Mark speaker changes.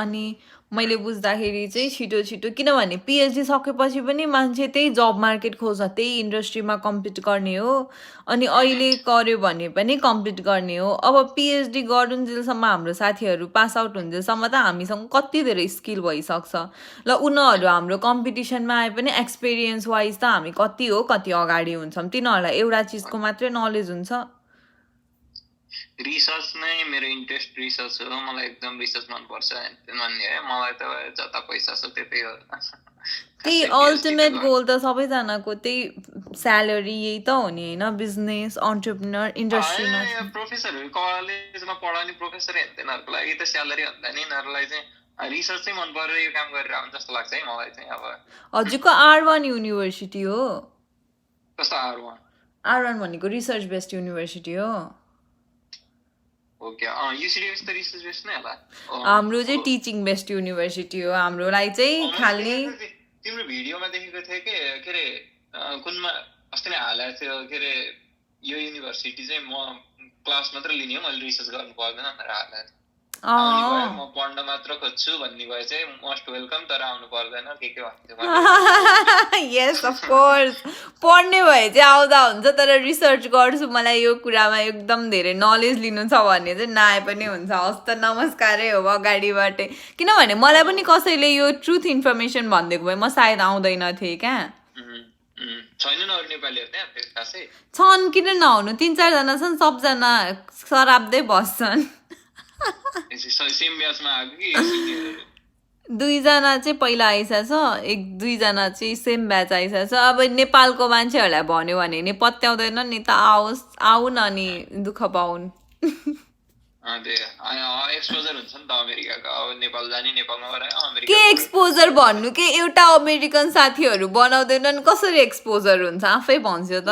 Speaker 1: अनि मैले बुझ्दाखेरि चाहिँ छिटो छिटो किनभने पिएचडी सकेपछि पनि मान्छे त्यही जब मार्केट खोज्छ त्यही इन्डस्ट्रीमा कम्पिट गर्ने हो अनि अहिले गर्यो भने पनि कम्पिट गर्ने हो अब पिएचडी गरुन्जेलसम्म हाम्रो साथीहरू पास आउट हुन्जेलसम्म त हामीसँग कति धेरै स्किल भइसक्छ ल उनीहरू हाम्रो कम्पिटिसनमा आए पनि एक्सपिरियन्स वाइज त हामी कति हो कति अगाडि हुन्छौँ तिनीहरूलाई एउटा चिजको मात्रै नलेज हुन्छ
Speaker 2: रिसर्च नै मेरो इन्ट्रेस्ट रिसर्च हो मलाई एकदम रिसर्च मनपर्छ भन्ने है मलाई त जता पैसा छ त्यतै हो
Speaker 1: त्यही अल्टिमेट गोल त सबैजनाको त्यही स्यालेरी यही त हो नि होइन बिजनेस अन्टरप्रिनर इन्डस्ट्रीमा
Speaker 2: प्रोफेसरहरू कलेजमा पढाउने प्रोफेसर हेर्दैनहरूको लागि त स्यालेरी भन्दा नि यिनीहरूलाई चाहिँ रिसर्च चाहिँ मन परेर यो काम गरेर आउनु जस्तो लाग्छ है मलाई चाहिँ अब
Speaker 1: हजुरको R1 युनिभर्सिटी हो
Speaker 2: कस्तो R1
Speaker 1: R1 भनेको रिसर्च बेस्ड युनिभर्सिटी हो
Speaker 2: ओके युसिडिएस त रिसर्च बेस्ड नै होला
Speaker 1: हाम्रो चाहिँ टिचिङ बेस्ड युनिभर्सिटी हो हाम्रोलाई चाहिँ खाली
Speaker 2: तिम्रो भिडियोमा देखेको थिएँ के अरे कुनमा अस्ति नै हालेको थियो के अरे यो युनिभर्सिटी चाहिँ म क्लास मात्र लिने हो मैले रिसर्च गर्नु पर्दैन भनेर हालेको म पढ्न मात्र खोज्छु भन्ने भए चाहिँ मोस्ट वेलकम तर आउनु पर्दैन के भन्थ्यो
Speaker 1: यस अफ कोर्स पढ्ने भए चाहिँ आउँदा हुन्छ तर रिसर्च गर्छु मलाई यो कुरामा एकदम धेरै नलेज लिनु छ भने चाहिँ नआए पनि हुन्छ हस् त नमस्कारै हो अगाडिबाटै किनभने मलाई पनि कसैले यो ट्रुथ इन्फर्मेसन भनिदिएको भए म सायद आउँदैन थिएँ क्या छन् किन नहुनु 3-4 जना छन् सबजना शराब्दै बस्छन् 2 जना चाहिँ पहिला आइसकेछ 1-2 जना चाहिँ सेम ब्याच आइसकेछ अब नेपालको मान्छेहरूलाई भन्यो भने नि पत्याउँदैन नि त आउन अनि दुःख पाउन् के एक्सपोजर भन्नु के एउटा अमेरिकन साथीहरू बनाउँदैनन् कसरी एक्सपोजर हुन्छ आफै भन्छ त